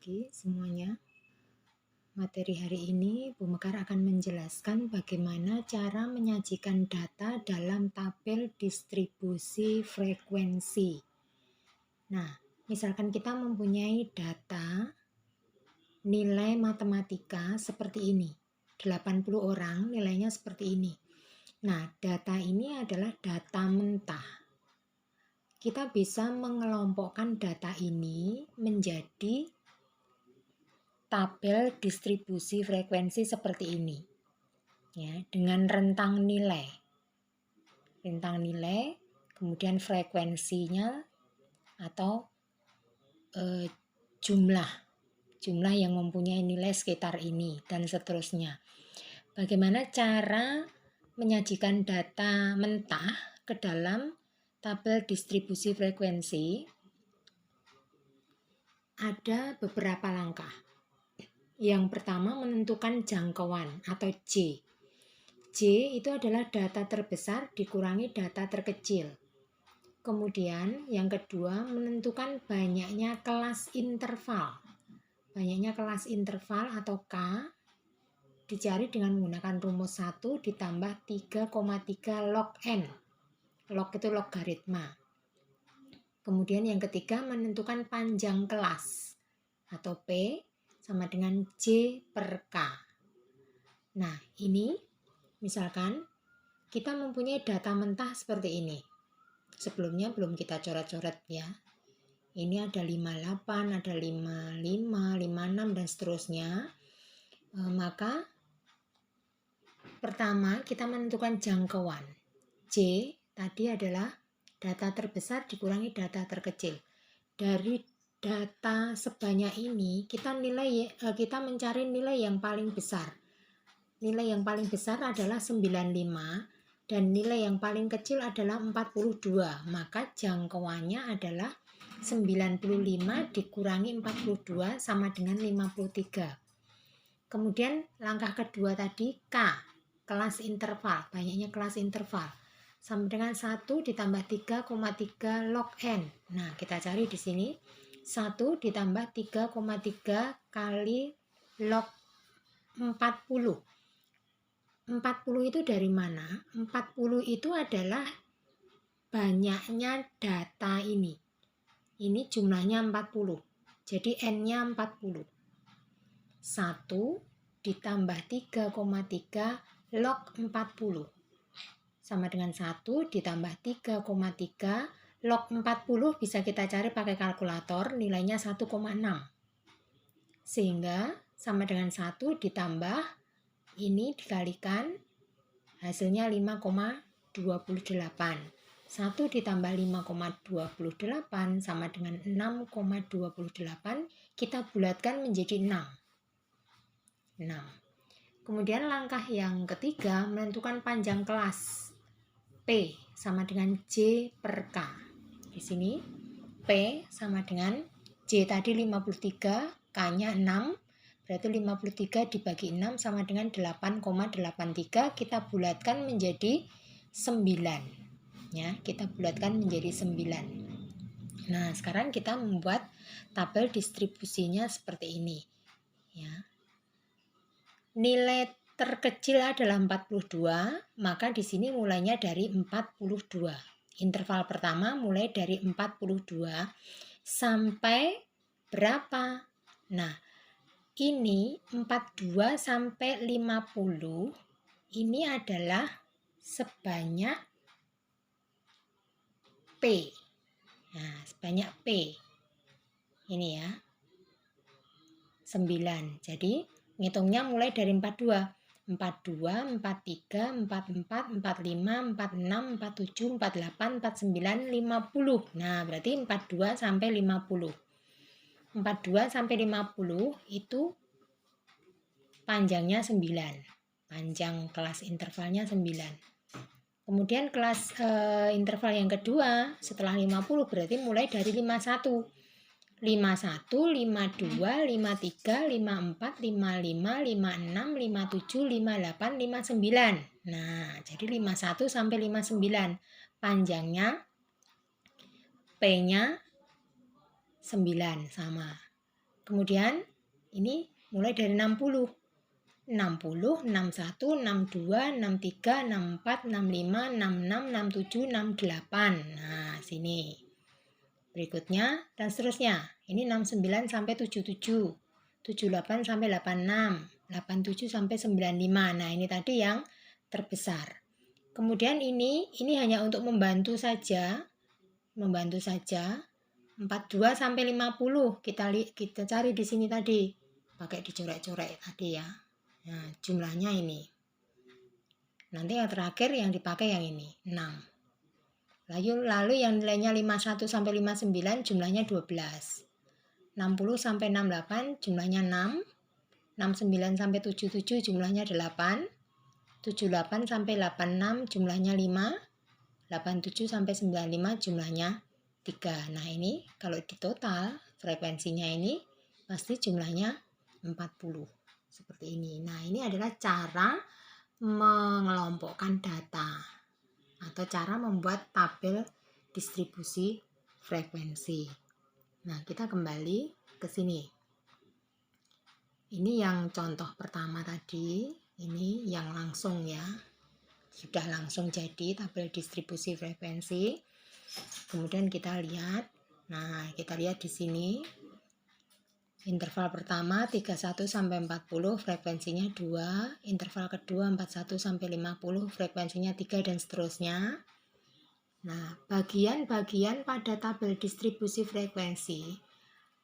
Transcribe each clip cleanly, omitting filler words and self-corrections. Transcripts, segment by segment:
pagi semuanya. Materi hari ini Bu Mekar akan menjelaskan bagaimana cara menyajikan data dalam tabel distribusi frekuensi. Nah, misalkan kita mempunyai data nilai matematika seperti ini. 80 orang nilainya seperti ini. Nah, data ini adalah data mentah. Kita bisa mengelompokkan data ini menjadi tabel distribusi frekuensi seperti ini ya, dengan rentang nilai kemudian frekuensinya atau jumlah yang mempunyai nilai sekitar ini dan seterusnya. Bagaimana cara menyajikan data mentah ke dalam tabel distribusi frekuensi? Ada beberapa langkah. Yang pertama, menentukan jangkauan atau J. J itu adalah data terbesar dikurangi data terkecil. Kemudian yang kedua, menentukan banyaknya kelas interval. Banyaknya kelas interval atau K dicari dengan menggunakan rumus 1 ditambah 3,3 log N. Log itu logaritma. Kemudian yang ketiga, menentukan panjang kelas atau P sama dengan J per K. Nah, ini misalkan kita mempunyai data mentah seperti ini. Sebelumnya belum kita coret-coret ya. Ini ada 58, ada 55, 56 dan seterusnya. Maka pertama kita menentukan jangkauan. J tadi adalah data terbesar dikurangi data terkecil. Dari data sebanyak ini kita mencari nilai yang paling besar. Nilai yang paling besar adalah 95 dan nilai yang paling kecil adalah 42. Maka jangkauannya adalah 95 dikurangi 42 sama dengan 53. Kemudian langkah kedua tadi K, kelas interval, banyaknya kelas interval. Sama dengan 1 ditambah 3,3 log N. Nah, kita cari di sini 1 ditambah 3,3 kali log 40. 40 itu dari mana? 40 itu adalah banyaknya data ini. Ini jumlahnya 40. Jadi N-nya 40. 1 ditambah 3,3 log 40. Sama dengan 1 ditambah 3,3 log 40 bisa kita cari pakai kalkulator, nilainya 1,6. Sehingga sama dengan 1 ditambah ini dikalikan hasilnya 5,28. 1 ditambah 5,28 sama dengan 6,28. Kita bulatkan menjadi 6. Kemudian langkah yang ketiga, menentukan panjang kelas. P sama dengan J per K. Di sini P sama dengan J tadi 53, K-nya 6, berarti 53 dibagi 6 sama dengan 8,83. Kita bulatkan menjadi 9. Ya, kita bulatkan menjadi 9. Nah, sekarang kita membuat tabel distribusinya seperti ini. Ya. Nilai terkecil adalah 42, maka di sini mulainya dari 42. Interval pertama mulai dari 42 sampai berapa? Nah, ini 42 sampai 50 ini adalah sebanyak P. Nah, sebanyak P. Ini ya. 9. Jadi ngitungnya mulai dari 42, 43, 44, 45, 46, 47, 48, 49, 50. Nah, berarti 42 sampai 50. 42 sampai 50 itu panjangnya 9. Panjang kelas intervalnya 9. Kemudian kelas interval yang kedua setelah 50 berarti mulai dari 51. 51, 52, 53, 54, 55, 56, 57, 58, 59. Nah, jadi 51 sampai 59. Panjangnya P-nya 9 sama. Kemudian ini mulai dari 60. 60, 61, 62, 63, 64, 65, 66, 67, 68. Nah, sini. Berikutnya dan seterusnya. Ini 69 sampai 77. 78 sampai 86. 87 sampai 95. Nah, ini tadi yang terbesar. Kemudian ini hanya untuk membantu saja. 42 sampai 50 kita cari di sini tadi. Pakai dicoret-coret tadi ya. Nah, jumlahnya ini. Nanti yang terakhir yang dipakai yang ini, 6. Lalu yang nilainya 51 sampai 59 jumlahnya 12. 60 sampai 68 jumlahnya 6. 69 sampai 77 jumlahnya 8. 78 sampai 86 jumlahnya 5. 87 sampai 95 jumlahnya 3. Nah, ini kalau di total frekuensinya ini pasti jumlahnya 40. Seperti ini. Nah, ini adalah cara mengelompokkan data atau cara membuat tabel distribusi frekuensi. Nah, kita kembali ke sini. Ini yang contoh pertama tadi, ini yang langsung ya. Sudah langsung jadi tabel distribusi frekuensi. Kemudian kita lihat. Nah, kita lihat di sini. Interval pertama 31 sampai 40 frekuensinya 2, interval kedua 41 sampai 50 frekuensinya 3 dan seterusnya. Nah, bagian-bagian pada tabel distribusi frekuensi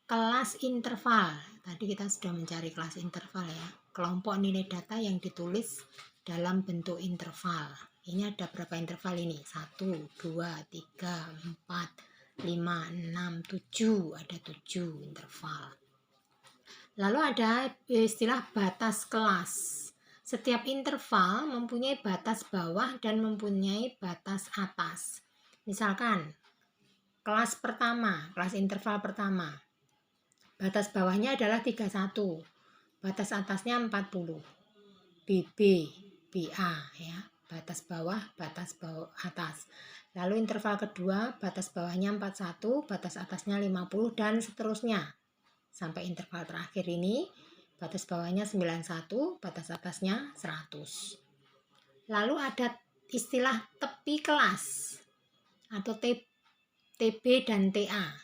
kelas interval. Tadi kita sudah mencari kelas interval ya. Kelompok nilai data yang ditulis dalam bentuk interval. Ini ada berapa interval ini? 1, 2, 3, 4, 5, 6, 7. Ada 7 interval. Lalu ada istilah batas kelas. Setiap interval mempunyai batas bawah dan mempunyai batas atas. Misalkan, kelas pertama, kelas interval pertama. Batas bawahnya adalah 31. Batas atasnya 40. BB, BA ya. Batas bawah atas. Lalu interval kedua, batas bawahnya 41, batas atasnya 50 dan seterusnya. Sampai interval terakhir ini batas bawahnya 91, batas atasnya 100. Lalu ada istilah tepi kelas atau TB dan TA.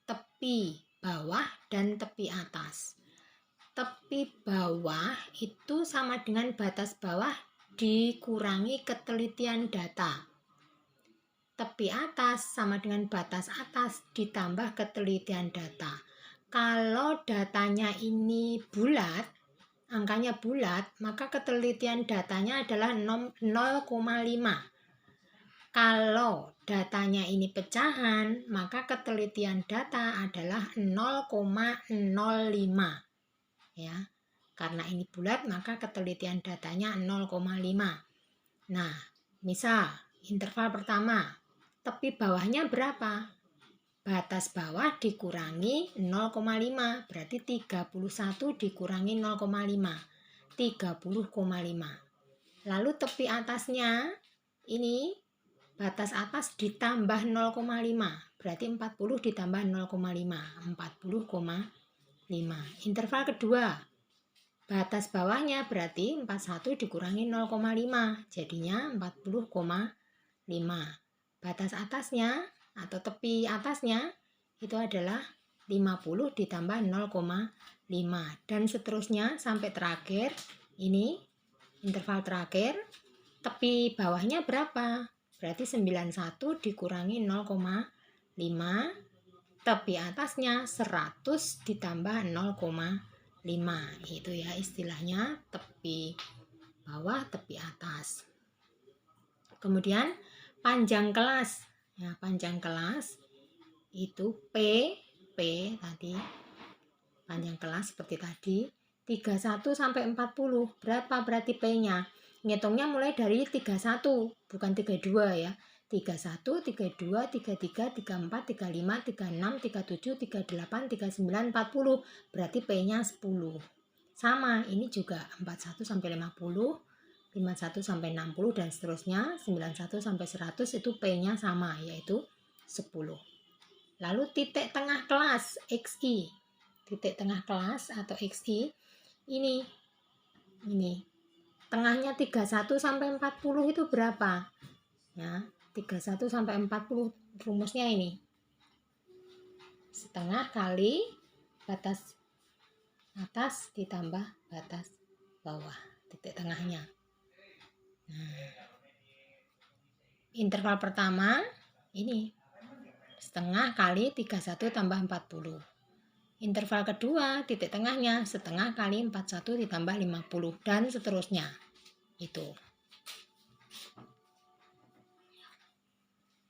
Tepi bawah dan tepi atas. Tepi bawah itu sama dengan batas bawah dikurangi ketelitian data. Tepi atas sama dengan batas atas ditambah ketelitian data. Kalau datanya ini bulat, angkanya bulat, maka ketelitian datanya adalah 0,5. Kalau datanya ini pecahan, maka ketelitian data adalah 0,05. Ya. Karena ini bulat, maka ketelitian datanya 0,5. Nah, misal interval pertama, tepi bawahnya berapa? Batas bawah dikurangi 0,5, berarti 31 dikurangi 0,5, 30,5. Lalu tepi atasnya, ini batas atas ditambah 0,5, berarti 40 ditambah 0,5, 40,5. Interval kedua, batas bawahnya berarti 41 dikurangi 0,5, jadinya 40,5. Batas atasnya atau tepi atasnya itu adalah 50 ditambah 0,5 dan seterusnya sampai terakhir. Ini interval terakhir, tepi bawahnya berapa? Berarti 91 dikurangi 0,5, tepi atasnya 100 ditambah 0,5. Itu ya istilahnya tepi bawah, tepi atas. Kemudian panjang kelas. Ya, panjang kelas itu P tadi. Panjang kelas seperti tadi. 31 sampai 40. Berapa berarti P-nya? Ngitungnya mulai dari 31, bukan 32 ya. 31, 32, 33, 34, 35, 36, 37, 38, 39, 40. Berarti P-nya 10. Sama, ini juga 41 sampai 50. 51 sampai 60 dan seterusnya. 91 sampai 100 itu P-nya sama, yaitu 10. Lalu titik tengah kelas XI. titik tengah kelas atau XI ini tengahnya 31 sampai 40 itu berapa ya? 31 sampai 40 rumusnya ini setengah kali batas atas ditambah batas bawah titik tengahnya. Nah, interval pertama ini setengah kali 31 tambah 40. Interval kedua titik tengahnya setengah kali 41 ditambah 50 dan seterusnya. Itu.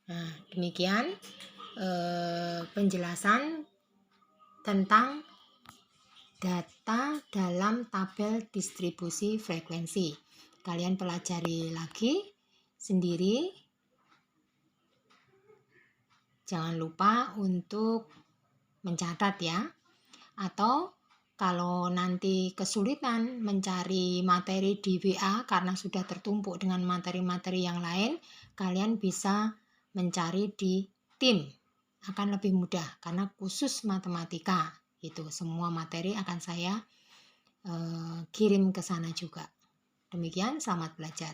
Nah, demikian penjelasan tentang data dalam tabel distribusi frekuensi. Kalian pelajari lagi sendiri. Jangan lupa untuk mencatat ya. Atau kalau nanti kesulitan mencari materi di WA karena sudah tertumpuk dengan materi-materi yang lain, kalian bisa mencari di tim. Akan lebih mudah karena khusus matematika. Itu semua materi akan saya kirim ke sana juga. Demikian, selamat belajar.